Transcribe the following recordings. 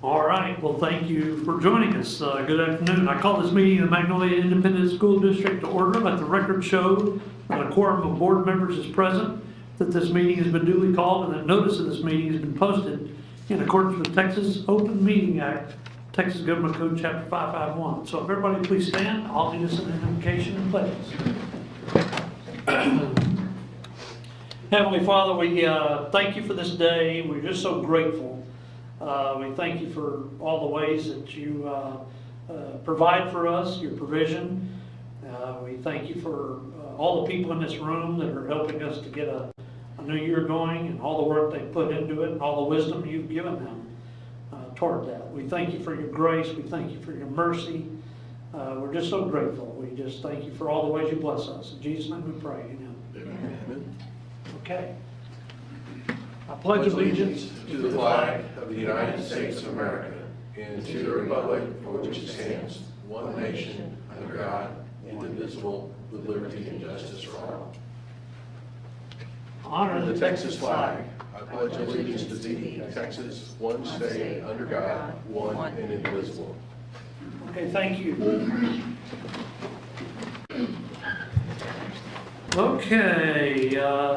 All right, well, thank you for joining us. Good afternoon. I call this meeting of the Magnolia Independent School District to order. Let the record show that a quorum of board members is present, that this meeting has been duly called, and that notice of this meeting has been posted in accordance with Texas Open Meeting Act, Texas Government Code, Chapter 551. So if everybody please stand, I'll lead us in an invocation and pledge. Heavenly Father, we thank you for this day. We're just so grateful. We thank you for all the ways that you provide for us, your provision. We thank you for all the people in this room that are helping us to get a new year going, and all the work they put into it, and all the wisdom you've given them toward that. We thank you for your grace. We thank you for your mercy. We're just so grateful. We just thank you for all the ways you bless us. In Jesus' name we pray. Amen. Okay. I pledge allegiance to the flag of the United States of America and to the republic for which it stands, one nation, under God, indivisible, with liberty and justice for all. Honor The Texas flag. I pledge allegiance to thee, Texas, one state, under God, one and indivisible. Okay, thank you. Okay,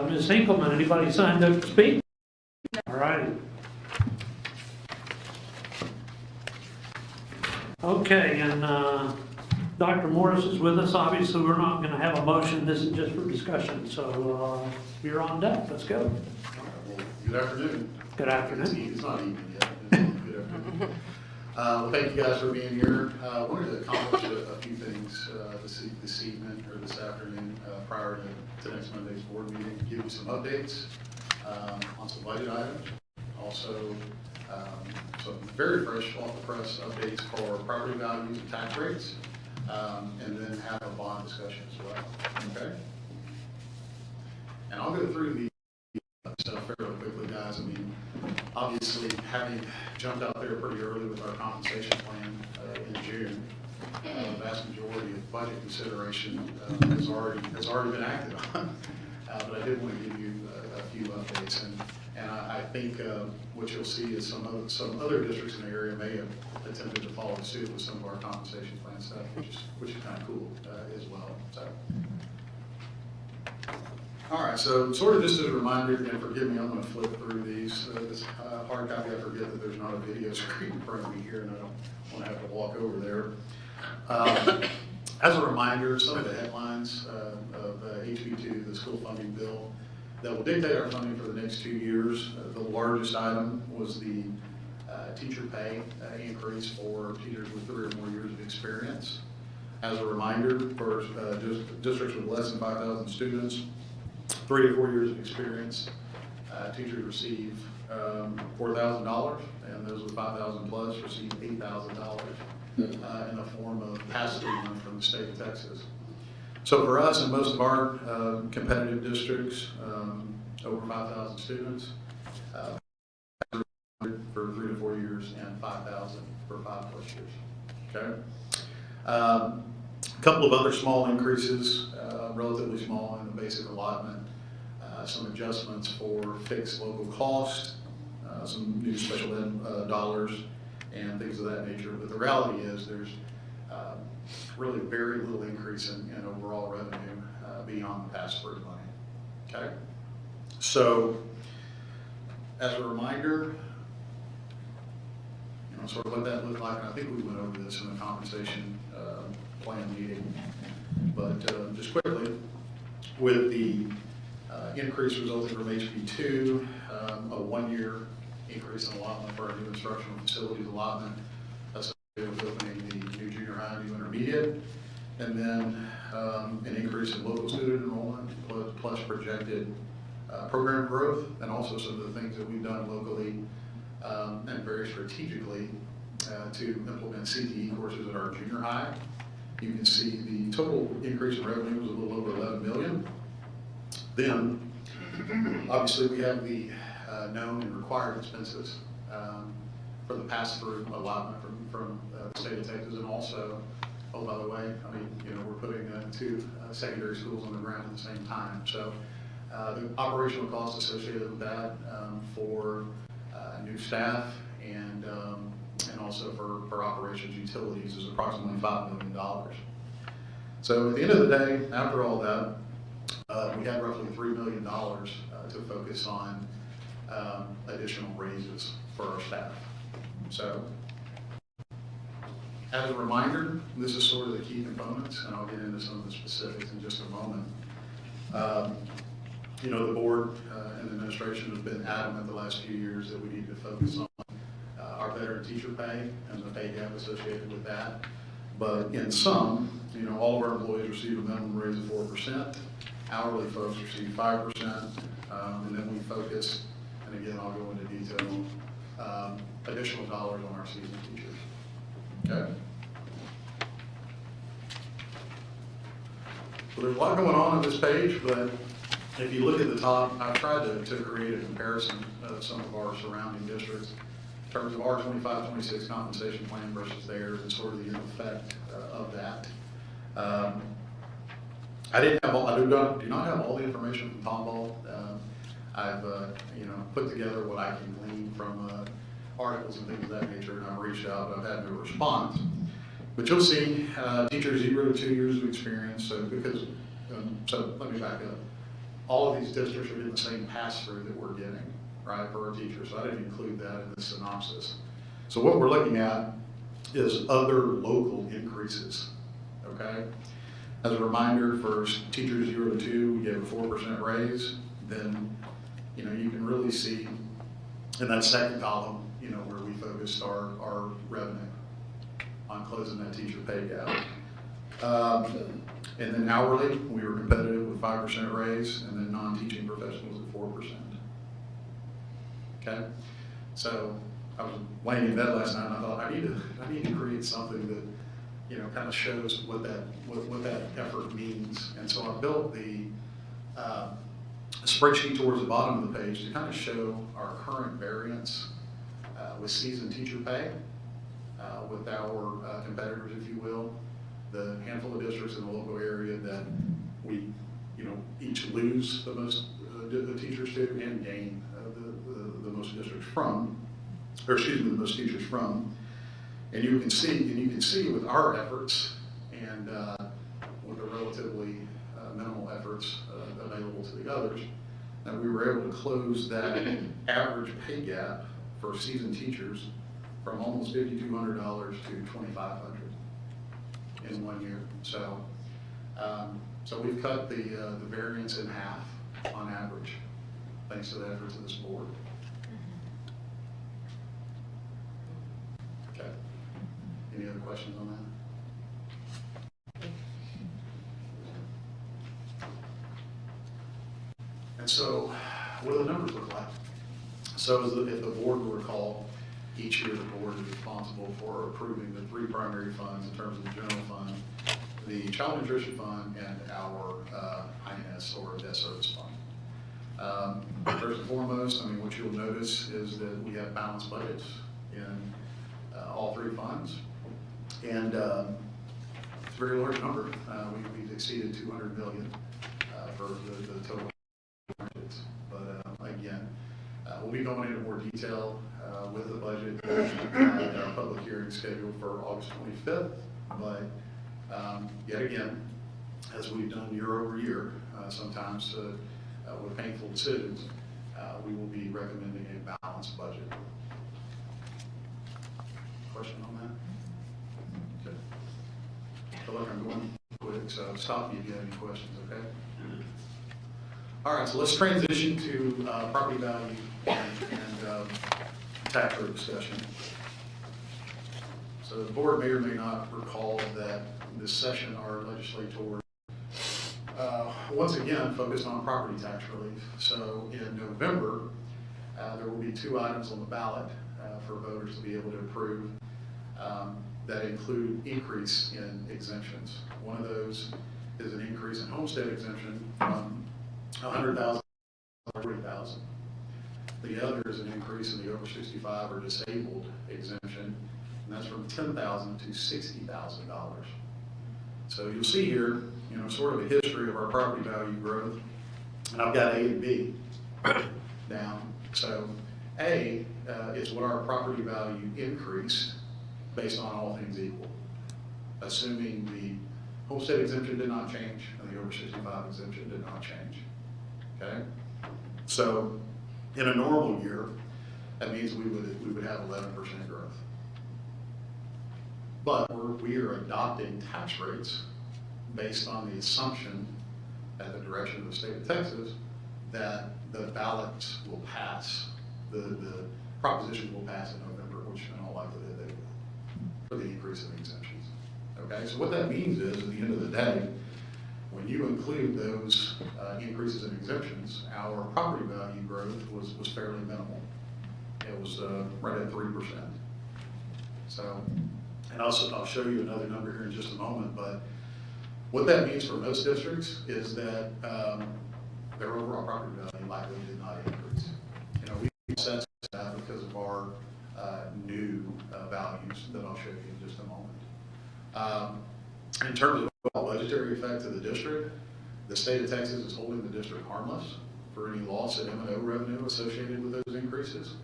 Ms. Hinkleman, anybody signed up to speak? All right. Okay, and Dr. Morris is with us. Obviously, we're not going to have a motion. This is just for discussion. So you're on deck. Let's go. Good afternoon. Good afternoon. It's not evening yet. Good afternoon. Well, thank you guys for being here. I wanted to accomplish a few things this evening or this afternoon prior to next Monday's board meeting. Give you some updates on some budget items. Also, some very fresh off the press updates for property values and tax rates, and then have a bond discussion as well. Okay. And I'll go through the stuff fairly quickly, guys. I mean, obviously, having jumped out there pretty early with our compensation plan in June, the vast majority of budget consideration has already been acted on. But I did want to give you a few updates, and I think what you'll see is some other districts in the area may have attempted to follow suit with some of our compensation plan stuff, which is kind of cool as well. So. All right, so sort of just as a reminder, and forgive me, I'm going to flip through these. This hard copy, I forget that there's not a video screen in front of me here, and I don't want to have to walk over there. As a reminder, some of the headlines of HB2, the school funding bill, that will dictate our funding for the next 2 years. The largest item was the teacher pay increase for teachers with 3 or more years of experience. As a reminder, for districts with less than 5,000 students, 3 to 4 years of experience, teachers receive $4,000, and those with 5,000 plus receive $8,000 in the form of pass-through money from the state of Texas. So for us and most of our competitive districts, over 5,000 students, for 3 to 4 years and 5,000 for 5+ years. Okay. A couple of other small increases, relatively small in the basic allotment, some adjustments for fixed local cost, some new special ed dollars, and things of that nature. But the reality is there's really very little increase in overall revenue beyond the pass-through money. Okay? So, as a reminder, sort of what that looked like, and I think we went over this in the compensation plan meeting, but just quickly, with the increase resulting from HB2, a 1-year increase in allotment for our new instructional facilities allotment, that's with opening the new junior high and new intermediate, and then an increase in local student enrollment plus projected program growth, and also some of the things that we've done locally and very strategically to implement CTE courses at our junior high. You can see the total increase in revenue was a little over $11 million. Then, obviously, we have the known and required expenses for the pass-through allotment from the state of Texas, and also, oh, by the way, I mean, we're putting 2 secondary schools on the ground at the same time. So, the operational costs associated with that for new staff and also for operations utilities is approximately $5 million. So at the end of the day, after all that, we had roughly $3 million to focus on additional raises for our staff. So as a reminder, this is sort of the key components, and I'll get into some of the specifics in just a moment. You know, the board and the administration have been adamant the last few years that we need to focus on our veteran teacher pay and the pay gap associated with that. But in sum, you know, all of our employees receive a minimum raise of 4%. Hourly folks receive 5%, and then we focus, and again, I'll go into detail, additional dollars on our seasoned teachers. Okay. So there's a lot going on this page, but if you look at the top, I've tried to create a comparison of some of our surrounding districts in terms of our 25-26 compensation plan versus theirs and sort of the effect of that. I do not have all the information from Tomball. I've you know, put together what I can glean from articles and things of that nature, and I've reached out, but I've had no response. But you'll see teachers 0 to 2 years of experience. So because so let me back up. All of these districts are getting the same pass-through that we're getting, right, for our teachers. So I didn't include that in the synopsis. So what we're looking at is other local increases, okay? As a reminder, for teachers 0 to 2, we gave a 4% raise. Then, you know, you can really see in that second column, you know, where we focused our revenue on closing that teacher pay gap. And then hourly, we were competitive with 5% raise, and then non-teaching professionals at 4%. Okay, so I was laying in bed last night, and I thought I need to create something that, you know, kind of shows what that effort means. And so I built the spreadsheet towards the bottom of the page to kind of show our current variance with seasoned teacher pay with our competitors, if you will. The handful of districts in the local area that we, you know, each lose the most the teachers to and gain the most districts from, or excuse me, the most teachers from. And you can see with our efforts and with the relatively minimal efforts available to the others, that we were able to close that average pay gap for seasoned teachers from almost $5,200 to $2,500 in 1 year. So, so we've cut the variance in half on average, thanks to the efforts of this board. Okay. Any other questions on that? And so, what do the numbers look like? So, if the board will recall, each year the board is responsible for approving the 3 primary funds in terms of the general fund, the child nutrition fund, and our INS or debt service fund. First and foremost, I mean, what you'll notice is that we have balanced budgets in all 3 funds, and it's a very large number. We've exceeded 200 million for the total budgets. But again, we'll be going into more detail with the budget at our public hearing scheduled for August 25th. But yet again, as we've done year over year, sometimes with painful decisions, we will be recommending a balanced budget. Question on that? Okay. I feel like I'm going quick, so stop me if you have any questions, okay? All right, so let's transition to property value and tax rate discussion. So the board may or may not recall that this session our legislator once again focused on property tax relief. So in November, there will be 2 items on the ballot for voters to be able to approve that include increase in exemptions. One of those is an increase in homestead exemption from $100,000 to $40,000. The other is an increase in the over 65 or disabled exemption, and that's from $10,000 to $60,000. So you'll see here, you know, sort of a history of our property value growth, and I've got A and B down. So A is what our property value increased based on all things equal, assuming the homestead exemption did not change and the over 65 exemption did not change. Okay? So in a normal year, that means we would have 11% growth. But we are adopting tax rates based on the assumption, at the direction of the state of Texas, that the ballots will pass, the proposition will pass in November, which in all likelihood they will, for the increase in exemptions. Okay, so what that means is, at the end of the day, when you include those increases in exemptions, our property value growth was fairly minimal. It was right at 3%. So, and also I'll show you another number here in just a moment, but what that means for most districts is that their overall property value likely did not increase. You know, we sense that because of our new values that I'll show you in just a moment. In terms of overall budgetary effect to the district, the state of Texas is holding the district harmless for any loss in M&O revenue associated with those increases.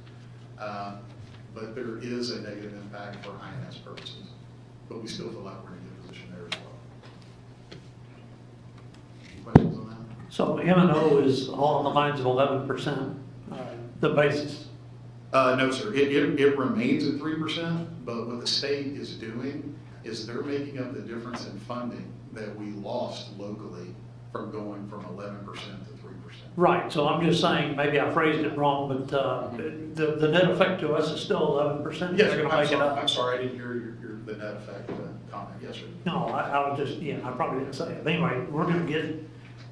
But there is a negative impact for INS purposes. But we still feel like we're in a good position there as well. Any questions on that? So M&O is along the lines of 11%, the basis. No, sir. It remains at 3%, but what the state is doing is they're making up the difference in funding that we lost locally from going from 11% to 3%. Right, so I'm just saying, maybe I phrased it wrong, but the net effect to us is still 11%. Yes, They're gonna make it up. I'm sorry, I didn't hear your the net effect comment. Yes, sir. No, I was just, I probably didn't say it. Anyway, we're gonna get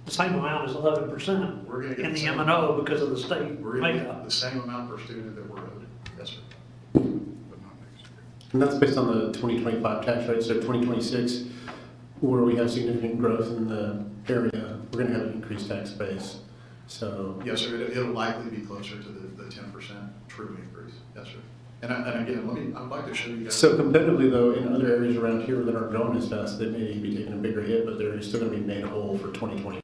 the same amount as 11% We're gonna get in the the same M&O because of the state We're going to makeup. get the same amount per student that we're owed. Yes, sir. And that's based on the 2025 tax rate, so 2026, where we have significant growth in the area, we're going to have an increased tax base. So, Yes, sir. It'll likely be closer to the 10% true increase. Yes, sir. And again, I'd like to show you guys. so competitively though, in other areas around here that aren't growing as fast, they may be taking a bigger hit, but they're still going to be made whole for 2025,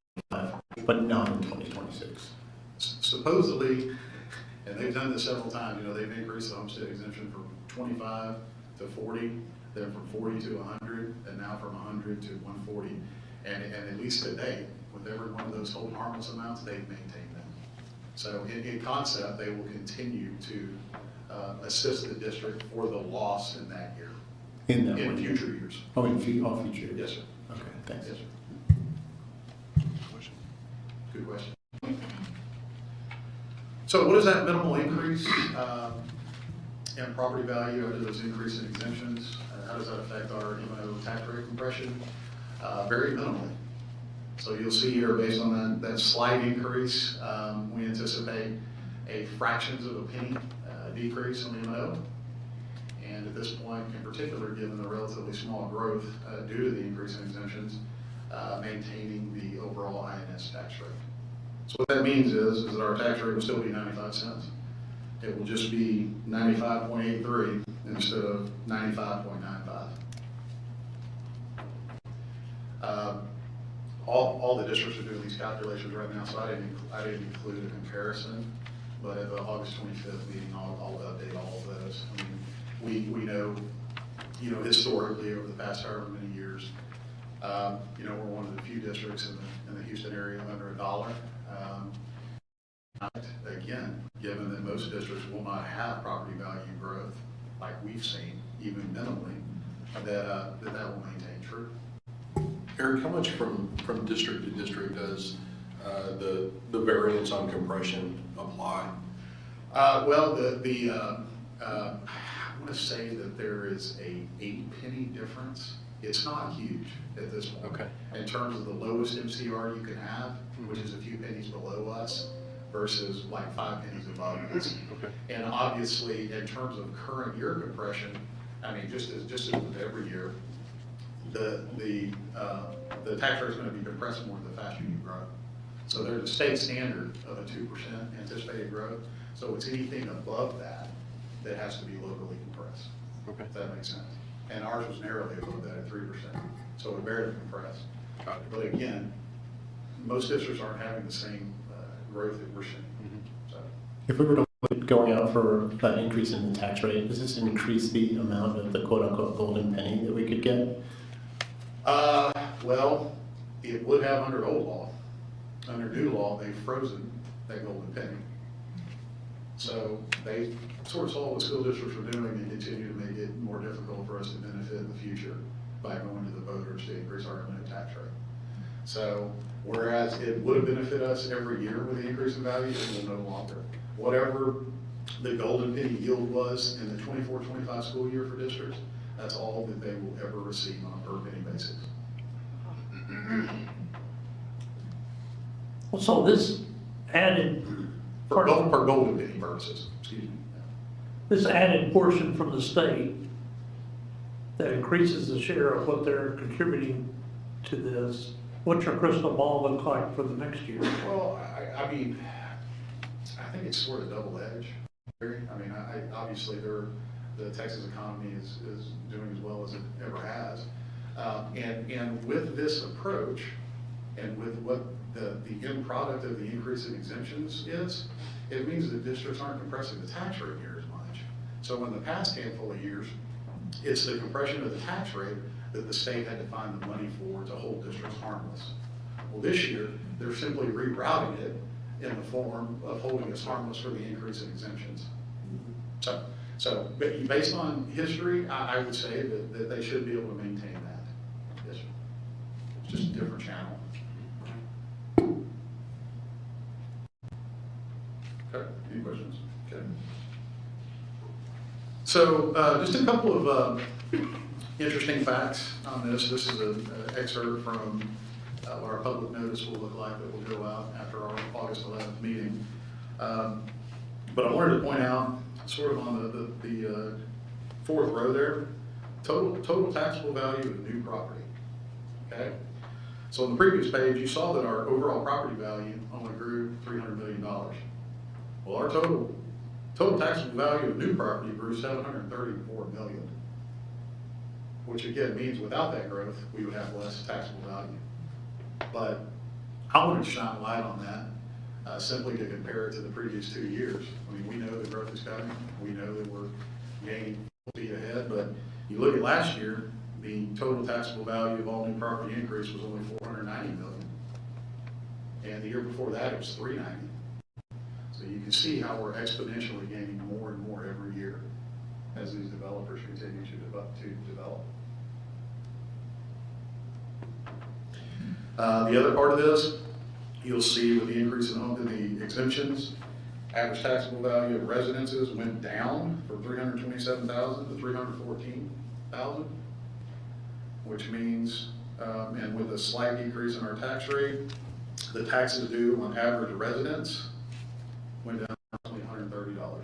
but not in 2026. Supposedly, and they've done this several times, they've increased the homestead exemption from 25 to 40, then from 40 to 100, and now from 100 to 140. And at least today, with every one of those hold harmless amounts, they've maintained them. So in concept, they will continue to assist the district for the loss in that year, In that in one future years. Oh, in all future years? Yes, sir. Okay, thanks. Yes, sir. Good question. So what is that minimal increase in property value after those increase in exemptions? How does that affect our M&O tax rate compression? Very minimally. So you'll see here, based on that slight increase, we anticipate a fractions of a penny decrease in the M&O. And at this point, in particular, given the relatively small growth due to the increase in exemptions, maintaining the overall INS tax rate. So what that means is that our tax rate will still be 95 cents. It will just be 95.83 instead of 95.95. All the districts are doing these calculations right now, so I didn't include a comparison, but at the August 25th meeting, I'll update all of those. I mean, we know, historically over the past however many years, we're one of the few districts in the Houston area under $1. Again, given that most districts will not have property value growth like we've seen, even minimally, that will maintain true. Eric, how much from district to district does the variance on compression apply? Well, I want to say that there is a 8-penny difference. It's not huge at this point. Okay. In terms of the lowest MCR you can have, which is a few pennies below us, versus like 5 pennies above us. Okay. And obviously, in terms of current year compression, I mean, just as with every year, the tax rate is going to be compressed more the faster you grow. So there's a state standard of a 2% anticipated growth. So it's anything above that has to be locally compressed. Okay. If that makes sense. And ours was narrowly above that at 3%. So it barely compressed. Got it. But again, most districts aren't having the same growth that we're seeing. So If we were to look at going out for that increase in the tax rate, does this increase the amount of the quote-unquote golden penny that we could get? Well, it would have under old law. Under new law, they've frozen that golden penny. So they sort of saw what school districts were doing and continue to make it more difficult for us to benefit in the future by going to the voters to increase our limited tax rate. So whereas it would benefit us every year with the increase in value, it will no longer. Whatever the golden penny yield was in the 24-25 school year for districts, that's all that they will ever receive on a per penny basis. Well, so this added, Per golden penny purposes, excuse me. this added portion from the state that increases the share of what they're contributing to this, what's your crystal ball look like for the next year? Well, I mean, I think it's sort of double-edged. I mean, obviously, the Texas economy is doing as well as it ever has. And with this approach, and with what the end product of the increase in exemptions is, it means that districts aren't compressing the tax rate near as much. So in the past handful of years, it's the compression of the tax rate that the state had to find the money for to hold districts harmless. Well, this year, they're simply rerouting it in the form of holding us harmless for the increase in exemptions. So based on history, I would say that they should be able to maintain that. Yes, sir. It's just a different channel. Okay, any questions? Okay. So just a couple of interesting facts on this. This is an excerpt from what our public notice will look like that will go out after our August 11th meeting. But I wanted to point out, sort of on the fourth row there, total taxable value of new property. Okay? So on the previous page, you saw that our overall property value only grew $300 million. Well, our total taxable value of new property grew $734 million, which again means without that growth, we would have less taxable value. But I wanted to shine a light on that, simply to compare it to the previous 2 years. I mean, we know the growth is coming. We know that we're gaining feet ahead, but you look at last year, the total taxable value of all new property increase was only $490 million. And the year before that, it was $390 million. So you can see how we're exponentially gaining more and more every year as these developers continue to develop. The other part of this, you'll see with the increase in the exemptions, average taxable value of residences went down from $327,000 to $314,000, which means, and with a slight decrease in our tax rate, the taxes due on average residents went down to $130.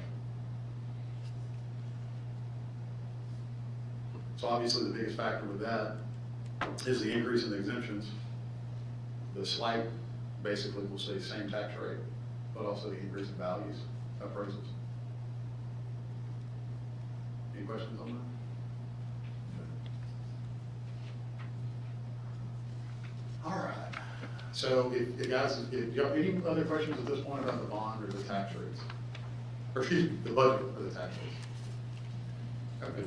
So obviously the biggest factor with that is the increase in the exemptions. The slight, basically, will stay the same tax rate, but also the increase in values, appraisals. Any questions on that? All right. So if guys, if you have any other questions at this point about the bond or the tax rates? Or excuse me, the budget or the tax rates? Okay.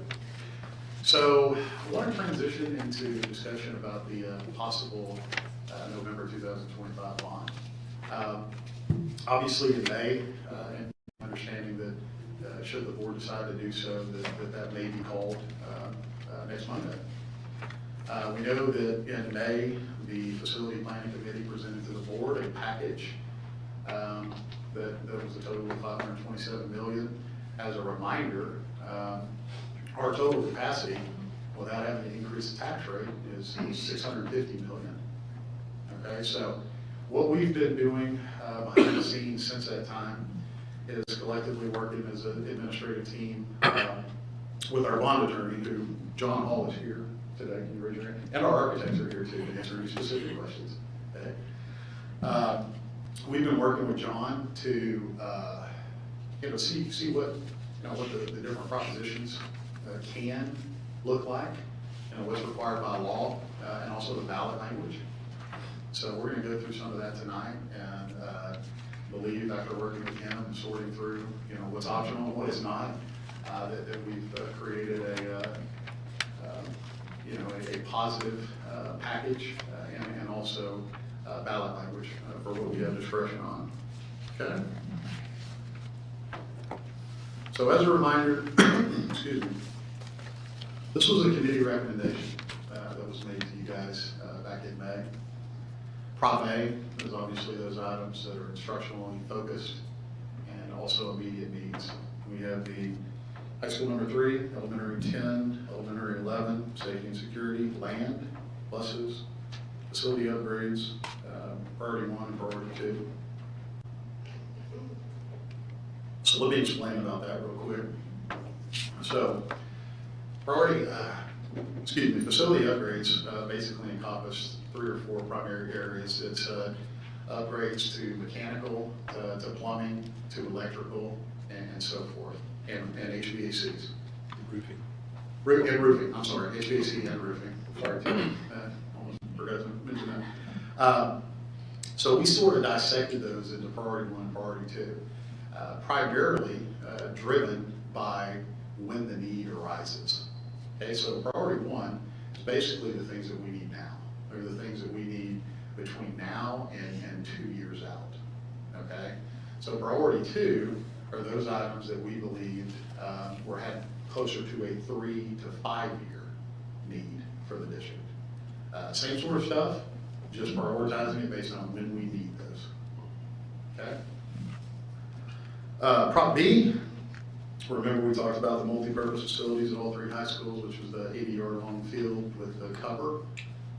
So I want to transition into discussion about the possible November 2025 bond. Obviously in May, and understanding that should the board decide to do so, that may be called next Monday. We know that in May, the Facility Planning Committee presented to the board a package that was a total of $527 million. As a reminder, our total capacity, without having to increase the tax rate, is $650 million. Okay, so what we've been doing behind the scenes since that time is collectively working as an administrative team with our bond attorney, who John Hall is here today. Can you raise your hand? And our architects are here too to answer any specific questions. Okay. We've been working with John to see what what the different propositions can look like, what's required by law, and also the ballot language. So we're going to go through some of that tonight, and believe after working with him and sorting through, what's optional and what is not, that we've created a positive package and also ballot language for what we have discretion on. Okay? So as a reminder, excuse me, this was a committee recommendation that was made to you guys back in May. Prop A is obviously those items that are instructionally focused and also immediate needs. We have the high school number 3, elementary 10, elementary 11, safety and security, land, buses, facility upgrades, priority 1 and priority 2. So let me explain about that real quick. So priority, facility upgrades basically encompass 3 or 4 primary areas. It's upgrades to mechanical, to plumbing, to electrical, and so forth, and HVACs. Roofing. And roofing, I'm sorry, HVAC and roofing. Sorry, Tim, almost forgot to mention that. So we sort of dissected those into priority 1 and priority 2, primarily driven by when the need arises. Okay, so priority 1 is basically the things that we need now. They're the things that we need between now and 2 years out. Okay, so priority 2 are those items that we believed had closer to a 3 to 5 year need for the district. Same sort of stuff, just prioritizing it based on when we need those. Okay. Prop B, remember we talked about the multi-purpose facilities at all 3 high schools, which was the 80-yard long field with the cover.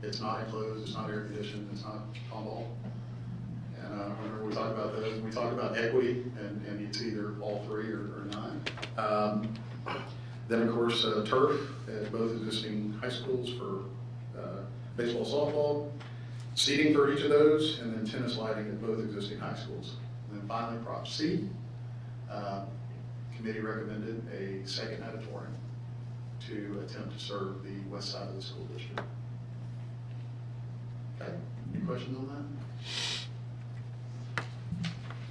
It's not enclosed, it's not air conditioned, it's not tomball. And remember we talked about those. We talked about equity, and it's either all 3 or none. Then of course turf at both existing high schools for baseball, softball, seating for each of those, and then tennis lighting at both existing high schools. And then finally Prop C. Committee recommended a second auditorium to attempt to serve the west side of the school district. Okay, any questions on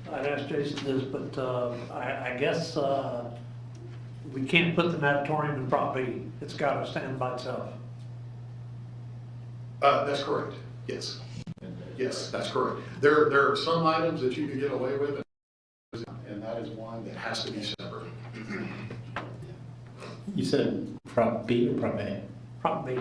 that? I'd ask Jason this, but I guess we can't put the natatorium in Prop B. It's got to stand by itself. That's correct, yes. Yes, that's correct. There are some items that you can get away with, and that is one that has to be separate. You said Prop B or Prop A? Prop B.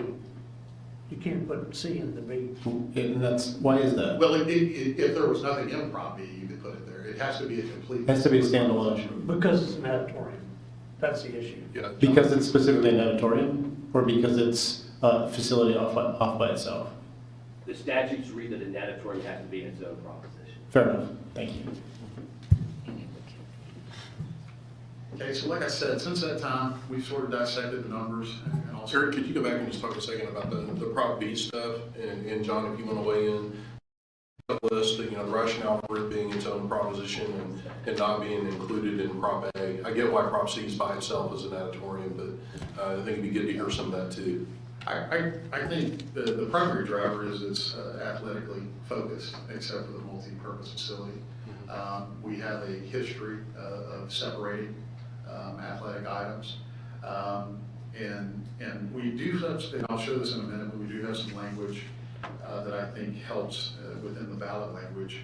You can't put C in the B. And that's, why is that? Well, if there was nothing in Prop B, you could put it there. It has to be a complete. It has to be a standalone. Because it's an auditorium. That's the issue. Yeah. Because it's specifically an auditorium, or because it's a facility off by itself? The statutes read that a natatorium has to be in its own proposition. Fair enough, thank you. Okay, so like I said, since that time, we've sort of dissected the numbers and also. Eric, could you go back and just talk a second about the Prop B stuff? And John, if you want to weigh in, the list, the rationale for it being its own proposition and not being included in Prop A. I get why Prop C is by itself as an auditorium, but I think it'd be good to hear some of that too. I think the primary driver is it's athletically focused, except for the multi-purpose facility. We have a history of separating athletic items. And we do have, and I'll show this in a minute, but we do have some language that I think helps within the ballot language,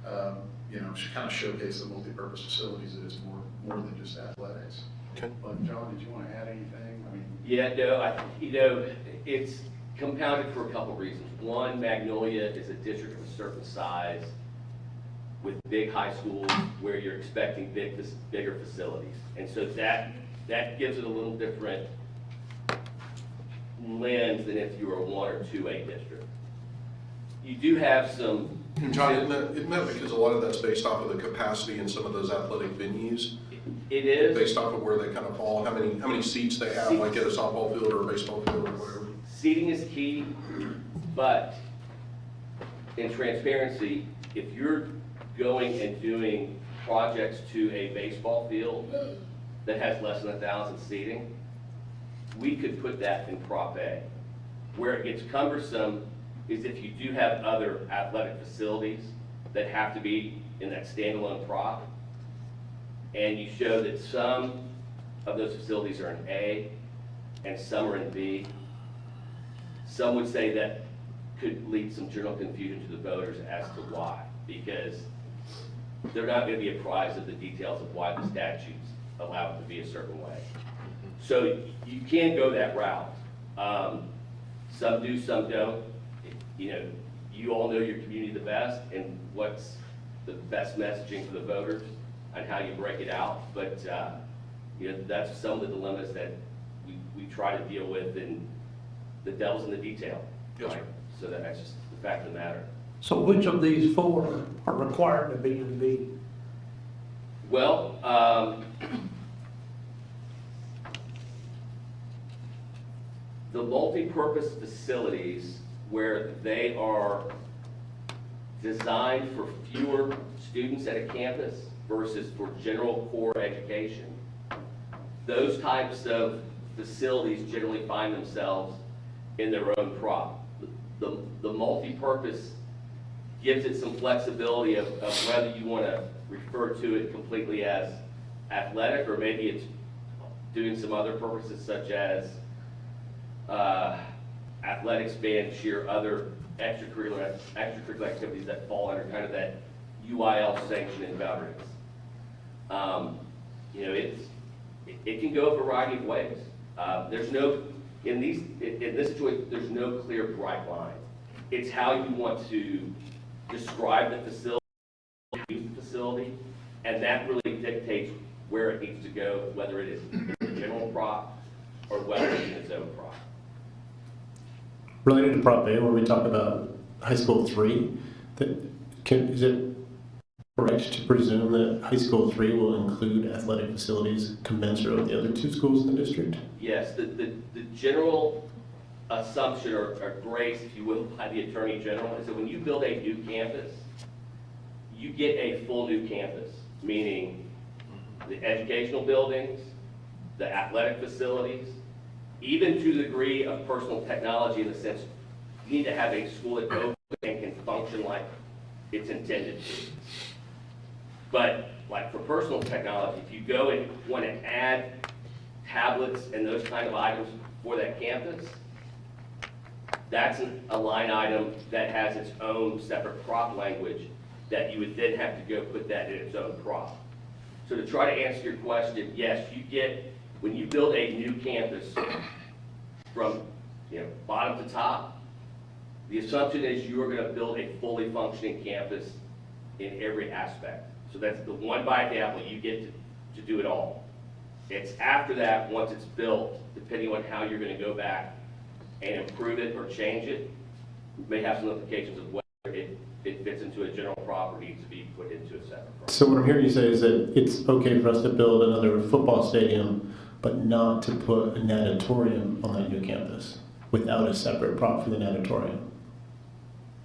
kind of showcase the multi-purpose facilities that it's more than just athletics. Okay. But John, did you want to add anything? I mean, Yeah, no, it's compounded for a couple reasons. One, Magnolia is a district of a certain size with big high schools where you're expecting bigger facilities. And so that gives it a little different lens than if you were a 1 or 2A district. You do have some. And John, isn't that because a lot of that's based off of the capacity in some of those athletic venues? It is. Based off of where they kind of fall, how many seats they have, like at a softball field or a baseball field or whatever. Seating is key, but in transparency, if you're going and doing projects to a baseball field that has less than 1,000 seating, we could put that in Prop A. Where it gets cumbersome is if you do have other athletic facilities that have to be in that standalone prop, and you show that some of those facilities are in A and some are in B, some would say that could lead some general confusion to the voters as to why, because they're not going to be apprised of the details of why the statutes allow it to be a certain way. So you can go that route. Some do, some don't. You know, you all know your community the best and what's the best messaging for the voters and how you break it out. But, you know, that's some of the dilemmas that we try to deal with, and the devil's in the detail. Yes, sir. right? So that's just the fact of the matter. So which of these four are required to be in B? Well, the multi-purpose facilities where they are designed for fewer students at a campus versus for general core education, those types of facilities generally find themselves in their own prop. The multi-purpose gives it some flexibility of whether you want to refer to it completely as athletic, or maybe it's doing some other purposes such as athletics, band, cheer, other extracurricular activities that fall under kind of that UIL sanction and governance. You know, it can go a variety of ways. There's no, in this situation, there's no clear bright line. It's how you want to describe the facility, use the facility, and that really dictates where it needs to go, whether it is in the general prop or whether it's in its own prop. Related to Prop A, when we talk about high school 3, is it correct to presume that high school 3 will include athletic facilities commensurate with the other two schools in the district? Yes, the general assumption or grace, if you will, by the Attorney General is that when you build a new campus, you get a full new campus, meaning the educational buildings, the athletic facilities, even to the degree of personal technology, in the sense you need to have a school that opens and can function like it's intended to. But like for personal technology, if you go and want to add tablets and those kind of items for that campus, that's a line item that has its own separate prop language that you would then have to go put that in its own prop. So to try to answer your question, yes, you get, when you build a new campus from, you know, bottom to top, the assumption is you are going to build a fully functioning campus in every aspect. So that's the one bite of the apple, you get to do it all. It's after that, once it's built, depending on how you're going to go back and improve it or change it, may have some implications of whether it fits into a general prop or needs to be put into a separate prop. So what I'm hearing you say is that it's okay for us to build another football stadium, but not to put a natatorium on that new campus without a separate prop for the natatorium.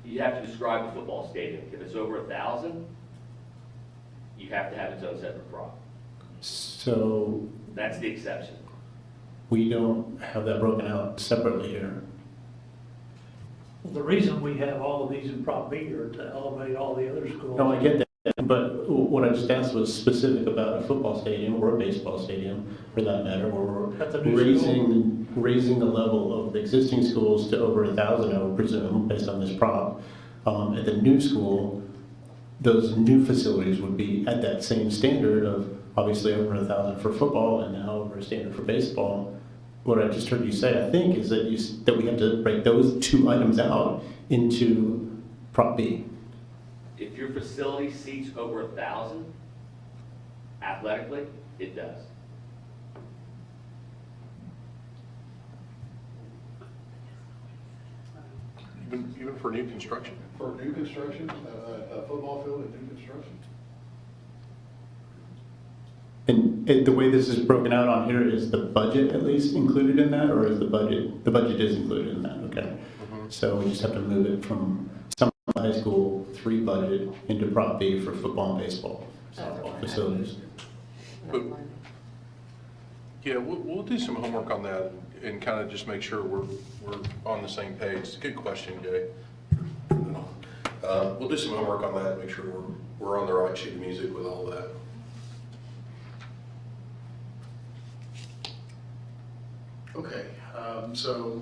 You have to describe the football stadium. If it's over 1,000, you have to have its own separate prop. So That's the exception. we don't have that broken out separately here. The reason we have all of these in Prop B are to elevate all the other schools. No, I get that, but what I just asked was specific about a football stadium or a baseball stadium, for that matter, where At the we're new raising the level of the existing schools to over 1,000, I would presume, based on this prop. At the new school, those new facilities would be at that same standard of obviously over 1,000 for football and now over a standard for baseball. What I just heard you say, I think, is that we have to break those two items out into Prop B. If your facility seats over 1,000, athletically, it does. Even for new construction? For new construction, a football field at new construction? And the way this is broken out on here, is the budget at least included in that, or is the budget is included in that, okay? So we just have to move it from some high school 3 budget into Prop B for football and baseball, softball facilities. But, yeah, we'll do some homework on that and kind of just make sure we're on the same page. It's a good question, Jay. we'll do some homework on that, make sure we're on the right sheet of music with all that. Okay, so,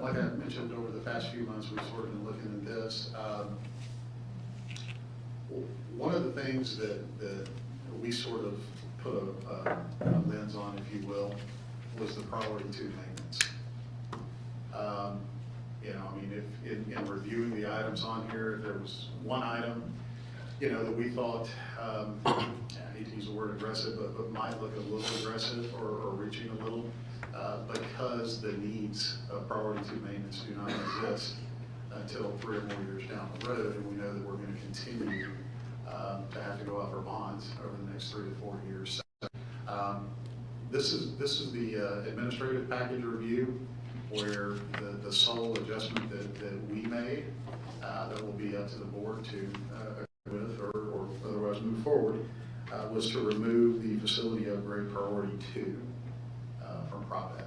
like I mentioned, over the past few months, we've sort of been looking at this. One of the things that we sort of put a lens on, if you will, was the priority 2 maintenance. You know, I mean, if in reviewing the items on here, if there was one item, you know, that we thought, I hate to use the word aggressive, but might look a little aggressive or reaching a little, because the needs of priority 2 maintenance do not exist until 3 or more years down the road, and we know that we're going to continue to have to go out for bonds over the next 3 to 4 years. So, this is the administrative package review, where the sole adjustment that we made, that will be up to the board to agree with or otherwise move forward, was to remove the facility upgrade priority 2 from Prop A.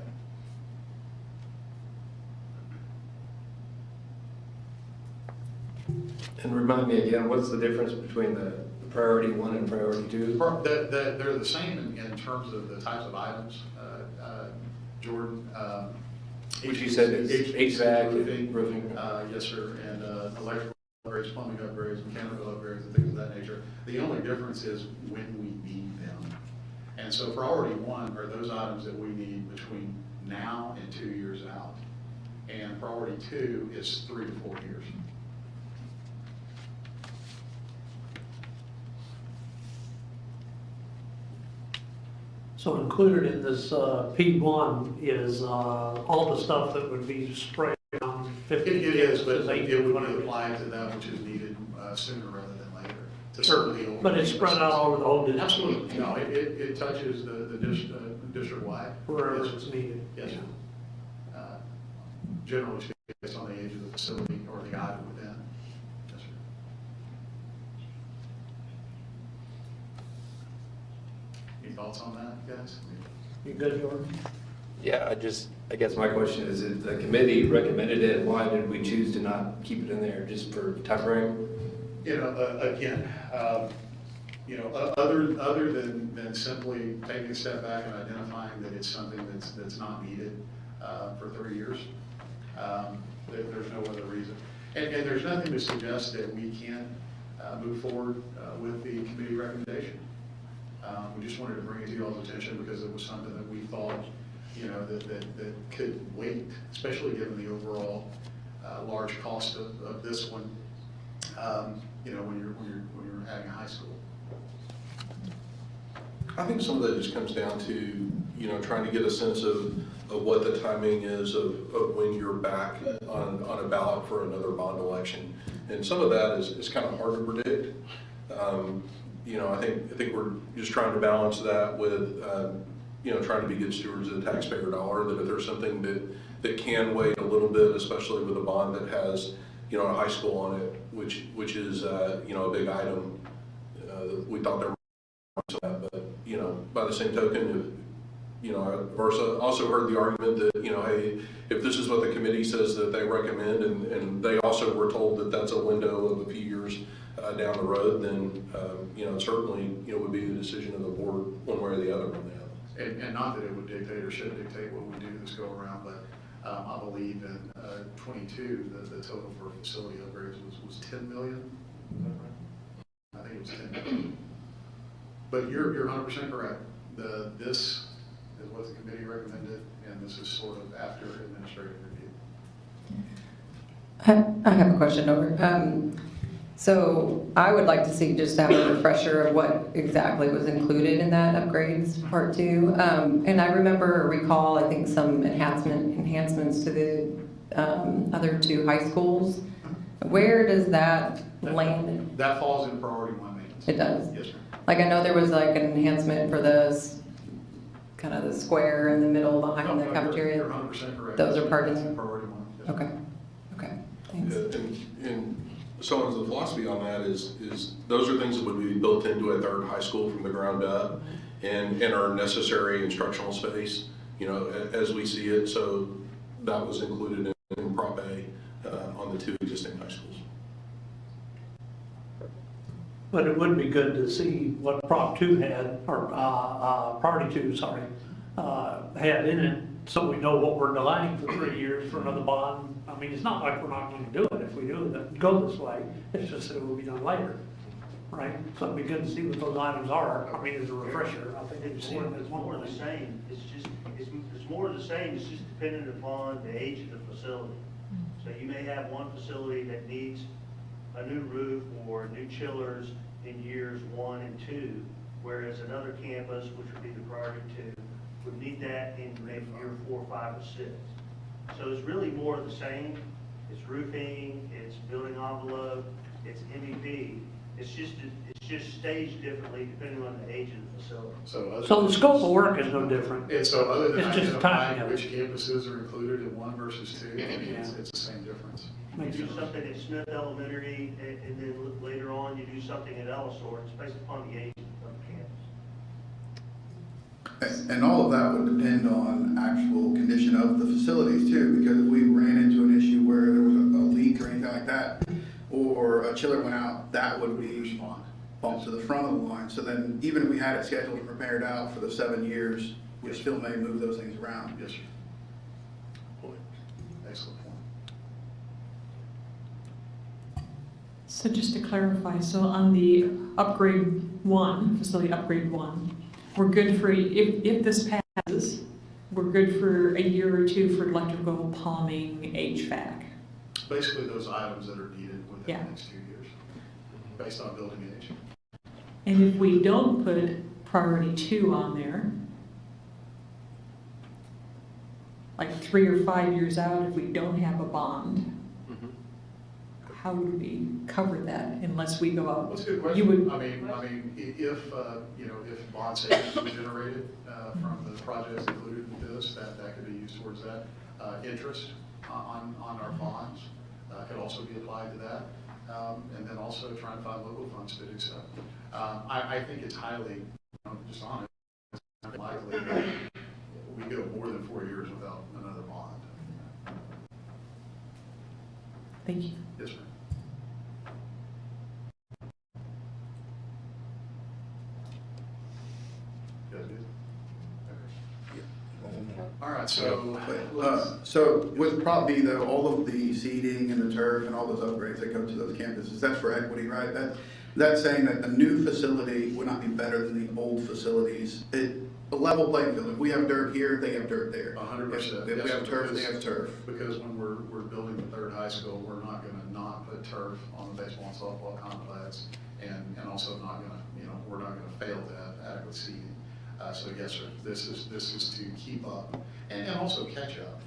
And remind me again, what's the difference between the priority 1 and priority 2? They're the same in terms of the types of items, Jordan. Which you said is HVAC, roofing. Yes, sir, and electrical upgrades, plumbing upgrades, mechanical upgrades, and things of that nature. The only difference is when we need them. And so priority 1 are those items that we need between now and 2 years out. And priority 2 is 3 to 4 years. So included in this P1 is all the stuff that would be sprayed on 50. It is, but to 80, it would whatever. be applied to that which is needed sooner rather than later. To Sure, serve the old but it's spread out over the whole district. Absolutely, no, it touches the district-wide. Wherever Yes, it's sir. needed. Yes, sir. Generally speaking, based on the age of the facility or the item within. Yes, sir. Any thoughts on that, guys? You good, Jordan? Yeah, I guess my question is, if the committee recommended it, why did we choose to not keep it in there, just for time frame? You know, again, you know, other than simply taking a step back and identifying that it's something that's not needed for 3 years, there's no other reason. And there's nothing to suggest that we can't move forward with the committee recommendation. We just wanted to bring it to y'all's attention because it was something that we thought, you know, that could wait, especially given the overall large cost of this one, you know, when you're having a high school. I think some of that just comes down to, you know, trying to get a sense of what the timing is of when you're back on a ballot for another bond election. And some of that is kind of hard to predict. You know, I think we're just trying to balance that with, you know, trying to be good stewards of the taxpayer dollar, that if there's something that can wait a little bit, especially with a bond that has, you know, a high school on it, which is, you know, a big item, we thought there was that, but, you know, by the same token, you know, I've also heard the argument that, you know, hey, if this is what the committee says that they recommend, and they also were told that that's a window of a few years down the road, then, you know, certainly, you know, would be the decision of the board one way or the other on that. And not that it would dictate or should dictate what we do this go around, but I believe in 22, the total for facility upgrades was 10 million. Is that right? I think it was 10 million. But you're 100% correct. This is what the committee recommended, and this is sort of after administrative review. I have a question over. So I would like to see, just to have a refresher of what exactly was included in that upgrades part 2. And I remember or recall, I think, some enhancements to the other 2 high schools. Where does that land? That falls in priority 1 maintenance. It does? Yes, sir. Like, I know there was like an enhancement for the kind of the square in the middle behind the You're cafeteria. 100% correct. Those are part of That's it? in priority 1. Yes, sir. Okay, thanks. And someone's philosophy on that is those are things that would be built into a third high school from the ground up and are necessary instructional space, you know, as we see it. So that was included in Prop A on the 2 existing high schools. But it would be good to see what Prop 2 had, or Priority 2, sorry, had in it, so we know what we're delaying for 3 years for another bond. I mean, it's not like we're not gonna do it if we do it, go this way, it's just that it will be done later, right? So it'd be good to see what those items are, I mean, as a refresher, I think we've seen it as one more of the thing. same, it's more of the same, it's just dependent upon the age of the facility. So you may have one facility that needs a new roof or new chillers in years 1 and 2, whereas another campus, which would be the priority 2, would need that in maybe year 4, 5, or 6. So it's really more of the same, it's roofing, it's building envelope, it's MEP, it's just staged differently depending on the age of the facility. So the scope of work is no different. And so other than It's just the timing identifying of it. which campuses are included in 1 versus 2, I mean, it's the same difference. Makes You do sense. something at Smith Elementary, and then later on, you do something at Ellisor, it's based upon the age of the campus. And all of that would depend on actual condition of the facilities too, because if we ran into an issue where there was a leak or anything like that, or a chiller went out, that would be bumped to the front of the line. So then, even if we had it scheduled and prepared out for the 7 years, we still may move those things around. Yes, sir. Point. Excellent point. So just to clarify, so on the upgrade 1, facility upgrade 1, we're good for, if this passes, we're good for a year or 2 for electrical, plumbing, HVAC. Basically, those items that are needed within Yeah. the next 2 years, based on building age. And if we don't put priority 2 on there, like 3 or 5 years out, if we don't have a bond, how would we cover that unless we go out? That's a good You question. would, I mean, if bond savings were generated from the projects included in this, that could be used towards that. Interest on our bonds could also be applied to that. And then also trying to find local funds to do so. I think it's highly, just honest, likely that we go more than 4 years without another bond. thank you. Yes, ma'am. You guys good? Okay. All right, so, So with Prop B though, all of the seeding and the turf and all those upgrades that go to those campuses, that's for equity, right? That's saying that a new facility would not be better than the old facilities. A level playing field. If we have dirt here, they have dirt there. 100%. If we have turf, they have turf. Because when we're building the third high school, we're not gonna not put turf on the baseball and softball complex, and also not gonna, we're not gonna fail to have adequate seating. So yes, sir, this is to keep up and also catch up,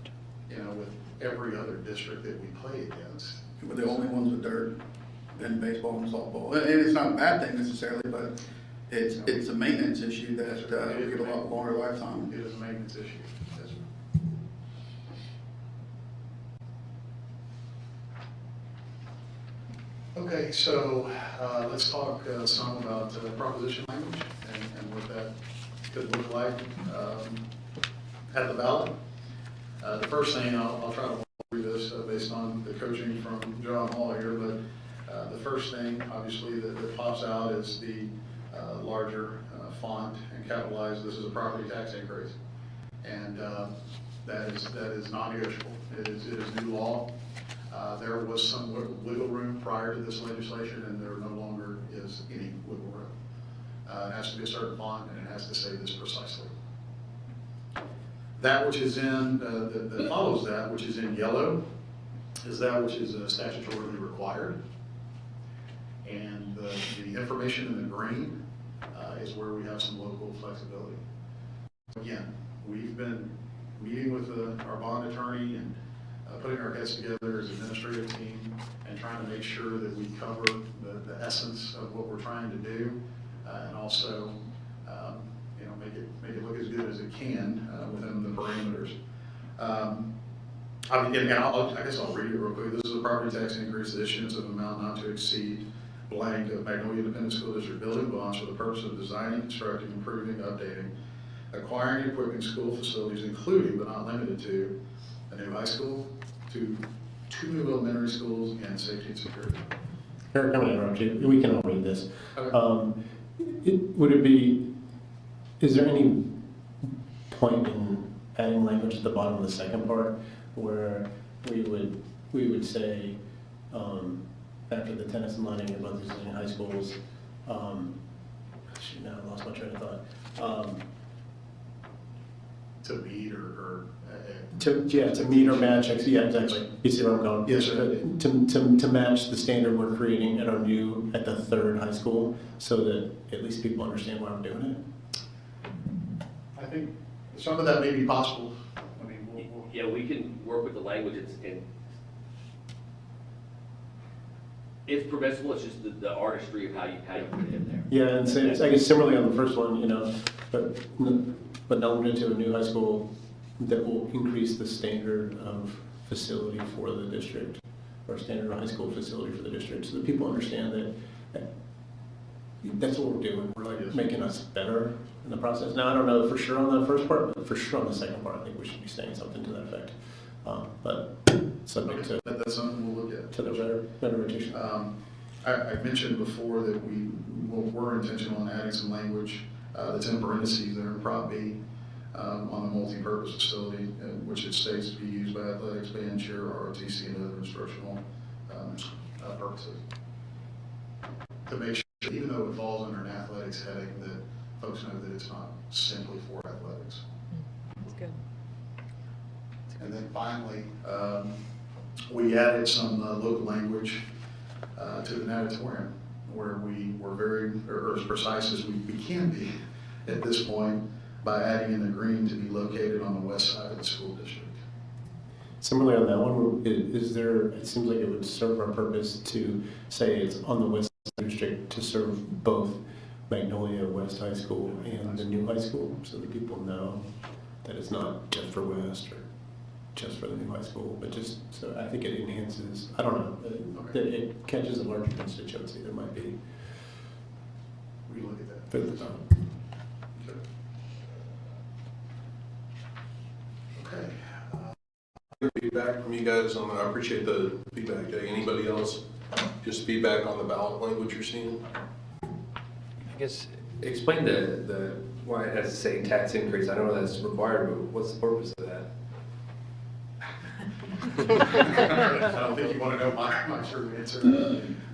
with every other district that we play against. We're the only ones with dirt in baseball and softball. And it's not a bad thing necessarily, but it's a maintenance issue that we get a lot longer lifetime. It is a maintenance issue, yes, sir. Okay, so let's talk some about proposition language and what that could look like at the ballot. The first thing, I'll try to walk through this based on the coaching from John Hall here, but the first thing, obviously, that pops out is the larger font and capitalized, this is a property tax increase. And that is non-negotiable. It is new law. There was some wiggle room prior to this legislation, and there no longer is any wiggle room. It has to be a certain font, and it has to say this precisely. That which is in, that follows that, which is in yellow, is that which is statutorily required. And the information in the green is where we have some local flexibility. Again, we've been meeting with our bond attorney and putting our heads together as an administrative team and trying to make sure that we cover the essence of what we're trying to do, and also make it look as good as it can within the parameters. I guess I'll read it real quick. This is a property tax increase, the issuance of amount not to exceed blank of Magnolia Independent School District building bonds for the purpose of designing, constructing, improving, updating, acquiring, and equipping school facilities, including but not limited to a new high school, to 2 new elementary schools, and safety and security. Eric, I'm gonna interrupt you, we can all read this. Okay. Would it be, is there any point in adding language at the bottom of the second part where we would say, after the tennis and lighting in both existing high schools, shoot, now I lost my train of thought. To meet or To meet or match, yeah, exactly, you see where I'm going? Yes, sir. To match the standard we're creating at the third high school, so that at least people understand why we're doing it. I think some of that may be possible. I mean, we'll Yeah, we can work with the language, it's permissible, it's just the artistry of how you put it in there. Yeah, and same, I guess similarly on the first one, but not limited to a new high school that will increase the standard of facility for the district, or standard of high school facility for the district, so that people understand that that's what we're doing. We're like making us better in the process. Now, I don't know for sure on the first part, but for sure on the second part, I think we should be saying something to that effect. But subject to that's something we'll look at. the better rotation. I mentioned before that we're intentional in adding some language that's in parentheses there in Prop B on the multi-purpose facility, which it states to be used by athletics, band, cheer, ROTC, and other instructional purposes. To make sure, even though it falls under an athletics heading, that folks know that it's not simply for athletics. That's good. And then finally, we added some local language to the natatorium, where we were or as precise as we can be at this point, by adding in the green to be located on the west side of the school district. Similarly on that one, it seems like it would serve our purpose to say it's on the west side of the district to serve both Magnolia West High School and the new high school, so that people know that it's not just for West or just for the new high school, but just, so I think it enhances, I don't know, that it catches a larger constituency that might be We look at that. fit the time. Okay. Feedback from you guys on that. I appreciate the feedback. Anybody else? Just feedback on the ballot language you're seeing? I guess, explain why it has to say tax increase. I know that's required, but what's the purpose of that? I don't think you want to know my short answer.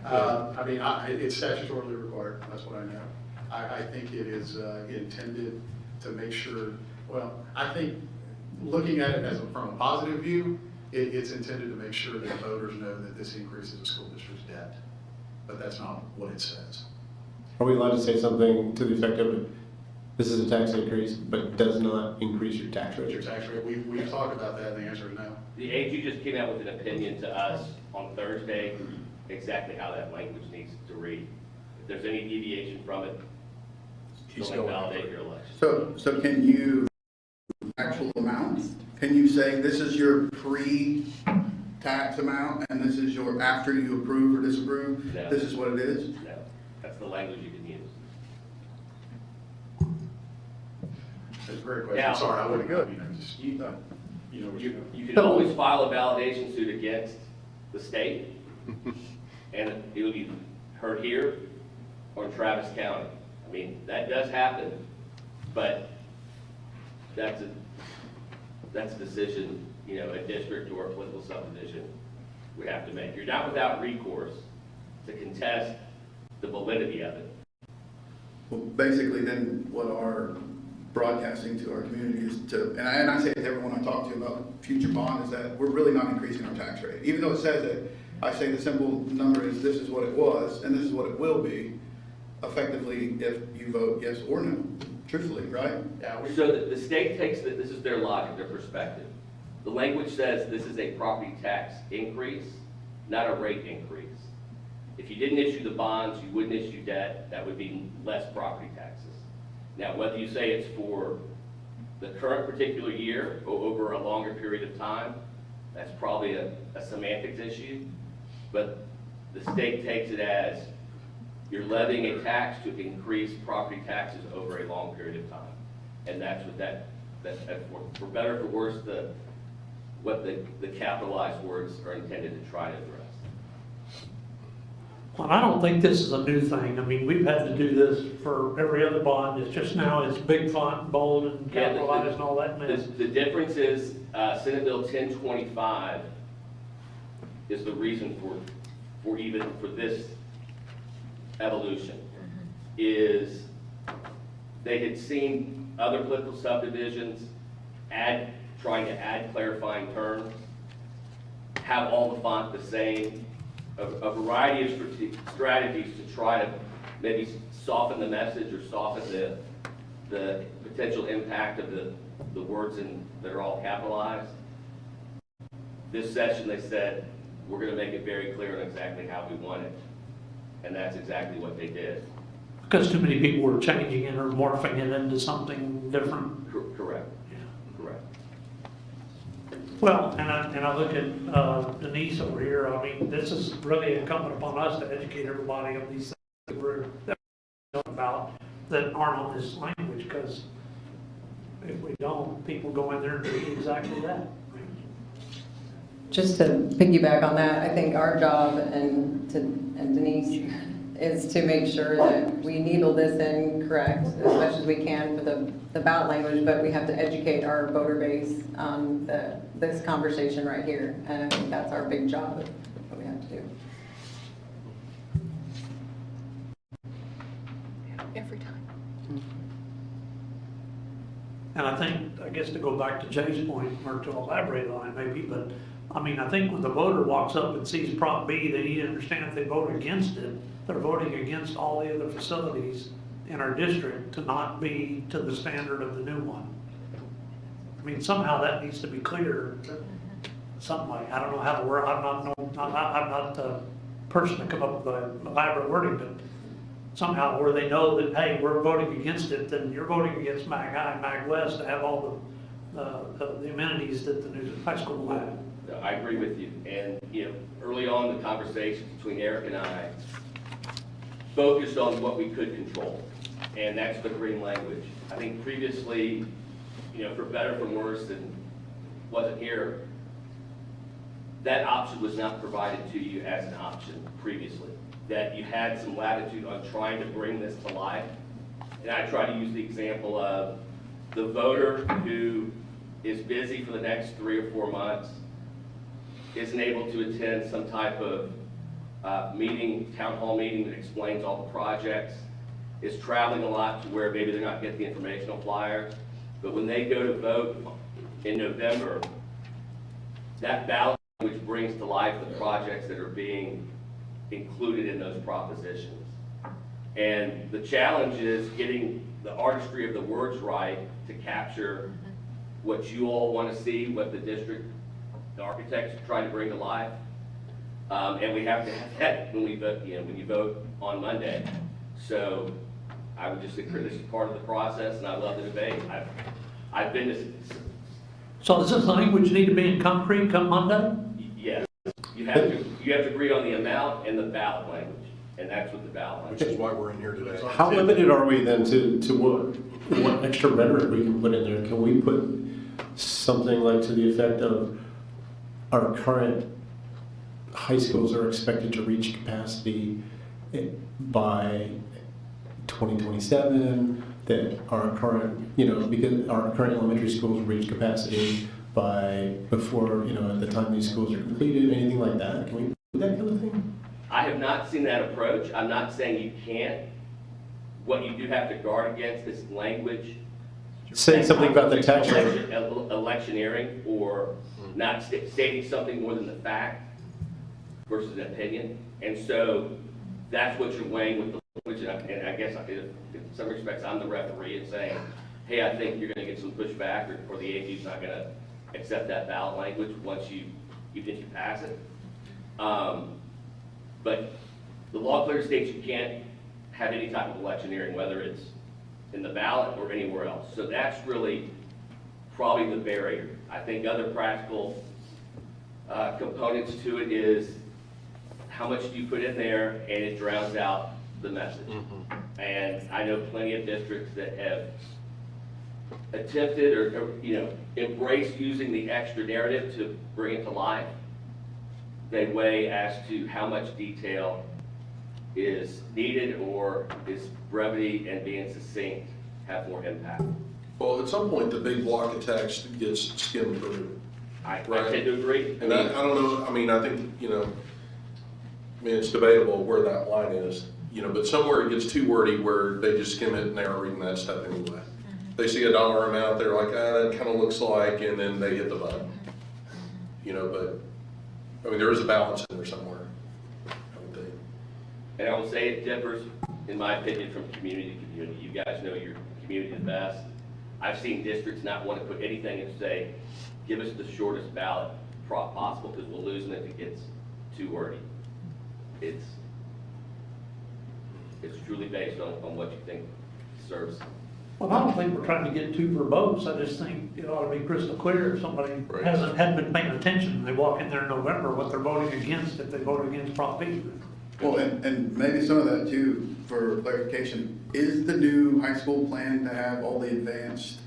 I mean, it's statutorily required, that's what I know. I think it is intended to make sure, well, I think looking at it from a positive view, it's intended to make sure that voters know that this increases the school district's debt. But that's not what it says. Are we allowed to say something to the effect of, this is a tax increase, but does not increase your tax rate? Your tax rate, we've talked about that, and the answer is no. The AG just came out with an opinion to us on Thursday, exactly how that language needs to read. If there's any deviation from it, He's don't going validate your election. So can you, actual amount, can you say this is your pre-tax amount and this is your after you approve or disapprove? No. This is what it is? No, that's the language you can use. That's a great Yeah. question, sorry, I wouldn't go, you know what you know. You can always file a validation suit against the state, and it will be heard here or in Travis County. I mean, that does happen, but that's a decision, a district or a political subdivision would have to make. You're not without recourse to contest the validity of it. Well, basically then what our broadcasting to our community is to, and I say it to everyone I talk to about future bond, is that we're really not increasing our tax rate. Even though it says that, I say the simple number is this is what it was and this is what it will be, effectively, if you vote yes or no, truthfully, right? Yeah, So the state takes, this is their logic, their perspective. The language says this is a property tax increase, not a rate increase. If you didn't issue the bonds, you wouldn't issue debt, that would be less property taxes. Now, whether you say it's for the current particular year or over a longer period of time, that's probably a semantics issue, but the state takes it as you're levying a tax to increase property taxes over a long period of time. And that's what that's for better or for worse, what the capitalized words are intended to try to address. Well, I don't think this is a new thing. I mean, we've had to do this for every other bond. It's just now it's big font, bold, and Yeah, capitalized and all that mess. The difference is, Senate Bill 1025 is the reason for this evolution, is they had seen other political subdivisions trying to add clarifying terms, have all the font the same, a variety of strategies to try to maybe soften the message or soften the potential impact of the words that are all capitalized. This session, they said, we're going to make it very clear on exactly how we want it. And that's exactly what they did. Because too many people were changing it or morphing it into something different. Correct, Yeah. correct. Well, and I look at Denise over here. I mean, this is really incumbent upon us to educate everybody on these things that we're talking about that aren't on this language, because if we don't, people go in there and do exactly that. Just to piggyback on that, I think our job and Denise is to make sure that we needle this in correct as much as we can for the ballot language, but we have to educate our voter base on this conversation right here. And I think that's our big job of what we have to do. Every time. And I guess to go back to Jay's point, or to elaborate on it maybe, but I mean, I think when the voter walks up and sees Prop B, they need to understand if they vote against it, they're voting against all the other facilities in our district to not be to the standard of the new one. I mean, somehow that needs to be clear, something like, I don't know how to word, I'm not the person to come up with the elaborate wording, but somehow where they know that, hey, we're voting against it, then you're voting against Mag High and Mag West to have all the amenities that the new high school will have. No, I agree with you. And, early on, the conversation between Eric and I focused on what we could control, and that's the green language. I think previously, for better or for worse, and wasn't here, that option was not provided to you as an option previously, that you had some latitude on trying to bring this to life. And I try to use the example of the voter who is busy for the next 3 or 4 months, isn't able to attend some type of meeting, town hall meeting that explains all the projects, is traveling a lot to where maybe they're not getting the informational flyer. But when they go to vote in November, that ballot which brings to life the projects that are being included in those propositions. And the challenge is getting the artistry of the words right to capture what you all want to see, what the district, the architects are trying to bring to life. And we have to have that when we vote, when you vote on Monday. So I would just encourage, this is part of the process, and I love the debate. I've been to, So does this language need to be in concrete come Monday? yes, you have to agree on the amount and the ballot language, and that's what the ballot language Which is why we're in here today. How limited are we then to what extra rhetoric we can put in there? Can we put something like to the effect of our current high schools are expected to reach capacity by 2027, that our current, because our current elementary schools reach capacity by before, at the time these schools are completed, anything like that? Can we do that kind of thing? I have not seen that approach. I'm not saying you can't. What you do have to guard against is language. Saying something about the tax rate. Electioneering, or not stating something more than the fact versus an opinion. And so that's what you're weighing with the language. And I guess in some respects, I'm the referee and saying, hey, I think you're going to get some pushback, or the AG's not going to accept that ballot language once even if you pass it. But the law clearly states you can't have any type of electioneering, whether it's in the ballot or anywhere else. So that's really probably the barrier. I think other practical components to it is how much do you put in there, and it drowns out the message. And I know plenty of districts that have attempted or embraced using the extra narrative to bring it to life. They weigh as to how much detail is needed, or is brevity and being succinct have more impact? Well, at some point, the big block of text gets skimmed through. I Right. tend to agree. And I don't know, I mean, I think, I mean, it's debatable where that line is, but somewhere it gets too wordy where they just skim it and they aren't reading that stuff anyway. They see a dollar amount, they're like, that kind of looks like, and then they hit the button. But, I mean, there is a balance in there somewhere, I would think. And I will say it differs, in my opinion, from community to community. You guys know your community the best. I've seen districts not want to put anything and say, give us the shortest ballot possible, because we'll lose them if it gets too wordy. It's truly based on what you think serves. Well, I don't think we're trying to get too verbose. I just think it ought to be crystal clear if somebody Right. hadn't been paying attention, and they walk in there in November, what they're voting against if they vote against Prop B. Well, and maybe some of that too, for clarification, is the new high school plan to have all the advanced,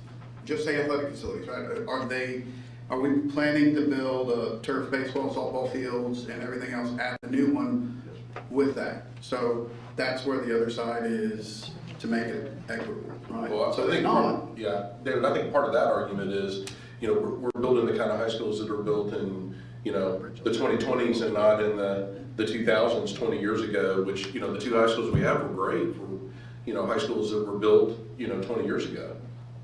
just say athletic facilities, right? Are we planning to build a turf, baseball, softball fields and everything else at the new one with that? So that's where the other side is to make it equitable, right? Well, So I if think, not, yeah, David, I think part of that argument is, we're building the kind of high schools that are built in, the 2020s and not in the 2000s, 20 years ago, which, the two high schools we have were great for, high schools that were built, 20 years ago.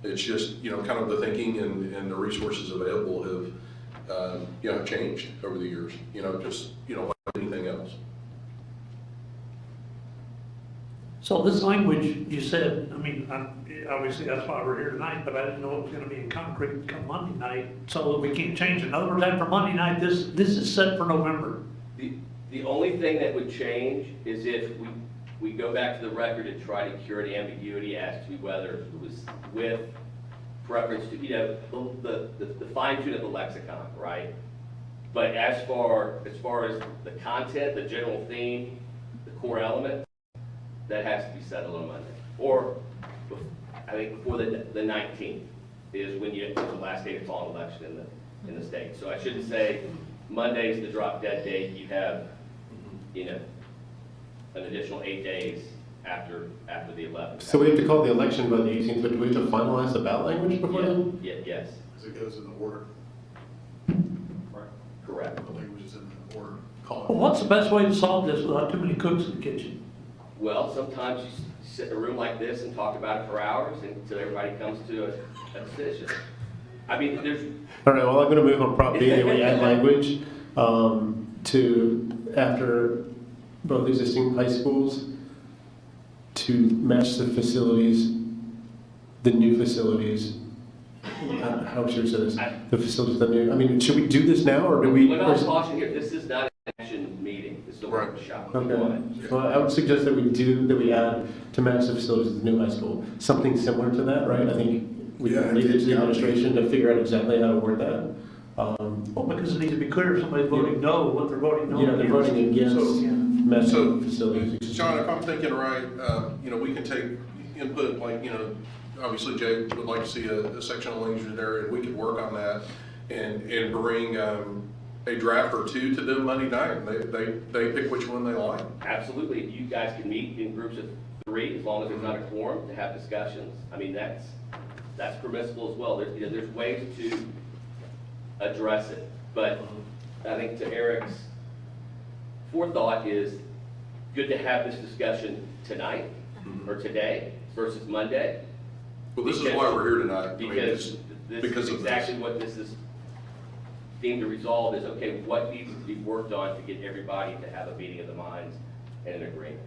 It's just, kind of the thinking and the resources available have changed over the years, just, like anything else. So this language, you said, I mean, obviously that's why we're here tonight, but I didn't know it was gonna be in concrete come Monday night, so that we can't change it. In other words, after Monday night, this is set for November. The only thing that would change is if we go back to the record and try to cure the ambiguity as to whether it was with preference to, the fine tune of the lexicon, right? But as far as the content, the general theme, the core element, that has to be settled on Monday. Or, I think before the 19th is when it's the last day to call an election in the state. So I shouldn't say Monday's the drop dead date. You have, an additional 8 days after the 11th. So we have to call the election by the 18th, but do we have to finalize the ballot language before then? Yes, As it goes in the order. Right. correct. The language is in the order. Well, what's the best way to solve this without too many cooks in the kitchen? Well, sometimes you sit in a room like this and talk about it for hours until everybody comes to a decision. I mean, there's, All right, well, I'm going to move on Prop B, and we add language to, after both existing high schools, to match the facilities, the new facilities. How should we say this? The facilities, the new, I mean, should we do this now, or do we? let me caution here, this is not an action meeting, this is a Right. workshop. Okay, well, I would suggest that we add to match the facilities of the new high school, something similar to that, right? I think we Yeah, can leave it to it's the gotta be. administration to figure out exactly how to word that. Well, because it needs to be clear, if somebody's voting no, what they're voting no You know, they're against. voting against So- matching so, facilities. John, if I'm thinking right, we can take input, like, obviously Jay would like to see a section of language in there, and we could work on that and bring a draft or two to them Monday night. They pick which one they like. Absolutely, you guys can meet in groups of 3, as long as there's not a quorum, to have discussions. I mean, that's permissible as well. There's ways to address it. But I think to Eric's forethought is good to have this discussion tonight or today versus Monday. Well, this is why we're here tonight. I mean, Because this because is of this. exactly what this is deemed to resolve is, okay, what needs to be worked on to get everybody to have a meeting of the minds and an agreement.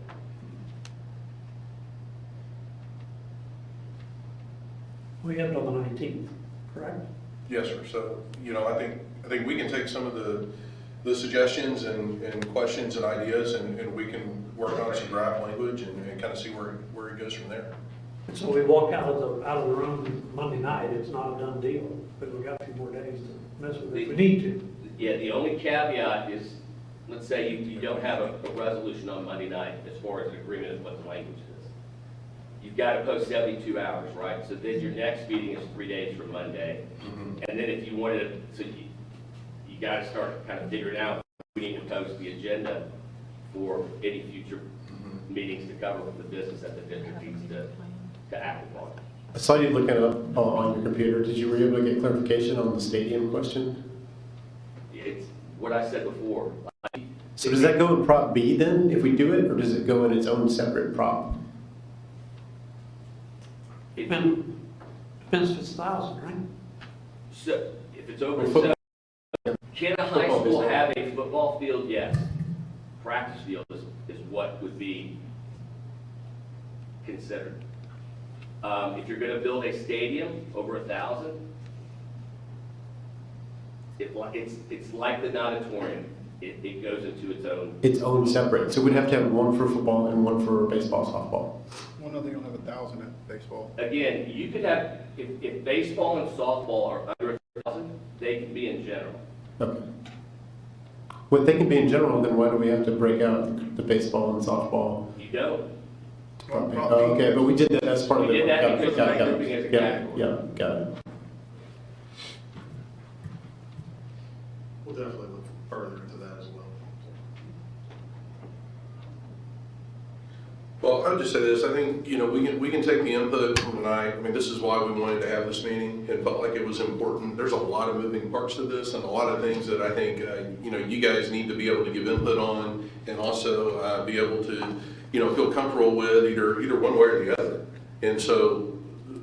We have till the 19th, correct? Yes, sir. So, I think we can take some of the suggestions and questions and ideas, and we can work on some draft language and kind of see where it goes from there. And so we walk out of the room Monday night, it's not a done deal, but we've got a few more days to mess with it if we need to. Yeah, the only caveat is, let's say you don't have a resolution on Monday night as far as an agreement of what the language is. You've got to post 72 hours, right? So then your next meeting is 3 days from Monday. And then if you wanted to, so you got to start kind of figuring out, we need to post the agenda for any future meetings to cover with the business that the district needs to act upon. I saw you looking up on your computer. Were you able to get clarification on the stadium question? It's what I said before. So does that go in Prop B then, if we do it, or does it go in its own separate prop? Depends if it's 1,000, right? So, if it's over, Football. can a high Football school field. have a football field? Yes. Practice field is what would be considered. If you're gonna build a stadium over 1,000, it's like the auditorium. It goes into Its own separate. So we'd have to have one for football and one for baseball, softball. Well, no, they don't have 1,000 at baseball. Again, you could have, if baseball and softball are under 1,000, they can be in general. Okay. Well, if they can be in general, then why do we have to break out the baseball and softball? You don't. Well, Oh, okay, but we did that as part of the. We did that got it, because got of it, got it. grouping as a Yeah, category. yeah, got it. We'll definitely look further into that as well. Well, I'll just say this, I think, we can take the input from tonight. I mean, this is why we wanted to have this meeting. It felt like it was important. There's a lot of moving parts to this and a lot of things that I think, you guys need to be able to give input on and also be able to, feel comfortable with either one way or the other. And so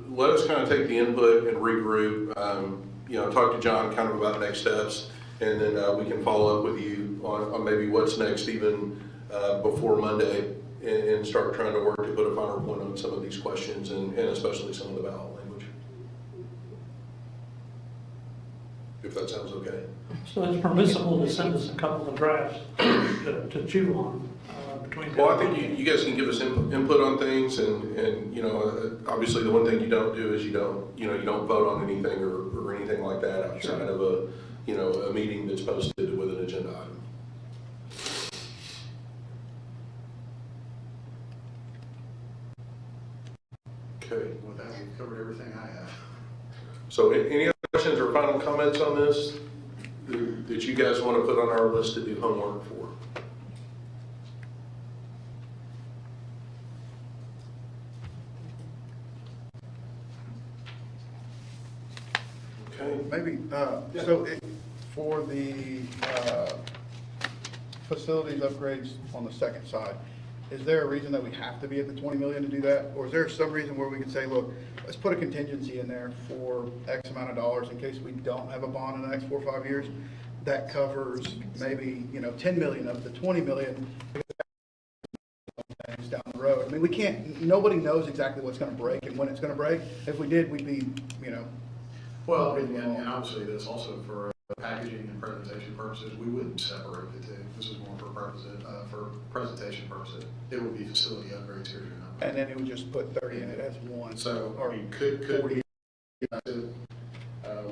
let us kind of take the input and regroup, talk to John kind of about next steps. And then we can follow up with you on maybe what's next even before Monday. And start trying to work to put a finer point on some of these questions and especially some of the ballot language. If that sounds okay. So it's permissible to send us a couple of drafts to chew on between. Well, I think you guys can give us input on things and obviously the one thing you don't do is you don't vote on anything or anything like that outside of a meeting that's posted with an agenda item. Okay. With that, we've covered everything I have. So any other questions or final comments on this that you guys want to put on our list to do homework for? Okay. Maybe, for the facilities upgrades on the second side, is there a reason that we have to be at the 20 million to do that? Or is there some reason where we could say, look, let's put a contingency in there for X amount of dollars in case we don't have a bond in the next 4 or 5 years? That covers maybe, 10 million of the 20 million down the road. I mean, we can't, nobody knows exactly what's gonna break and when it's gonna break. If we did, we'd be, Well, and obviously this also for packaging and presentation purposes, we wouldn't separate the two. This is more for presentation purposes. It would be facility upgrades here tonight. and then it would just put 30 in it as one. So, Or I mean, could 40. we,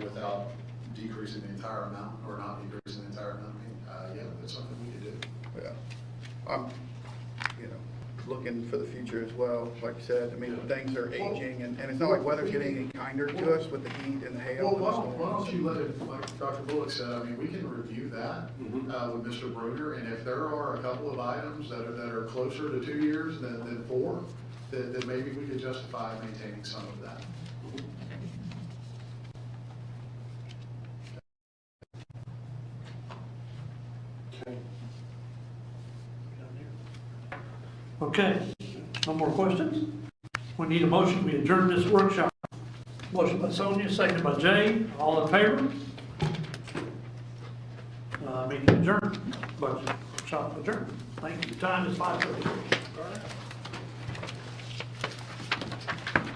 without decreasing the entire amount or not decreasing the entire amount? Yeah, that's something we could do. Yeah, I'm, looking for the future as well, like you said, I mean, things are aging, and it's not like weather's getting any kinder to us with the heat and the hail. Well, and the why don't storms. you let it, like Dr. Bullock said, I mean, we can review that with Mr. Broder, and if there are a couple of items that are closer to 2 years than 4, that maybe we could justify maintaining some of that. Okay, no more questions? We need a motion, we adjourn this workshop. Motion by Sonia, second by Jay, all in favor? Meeting adjourned, budget workshop adjourned. Thank you, time is 5:30.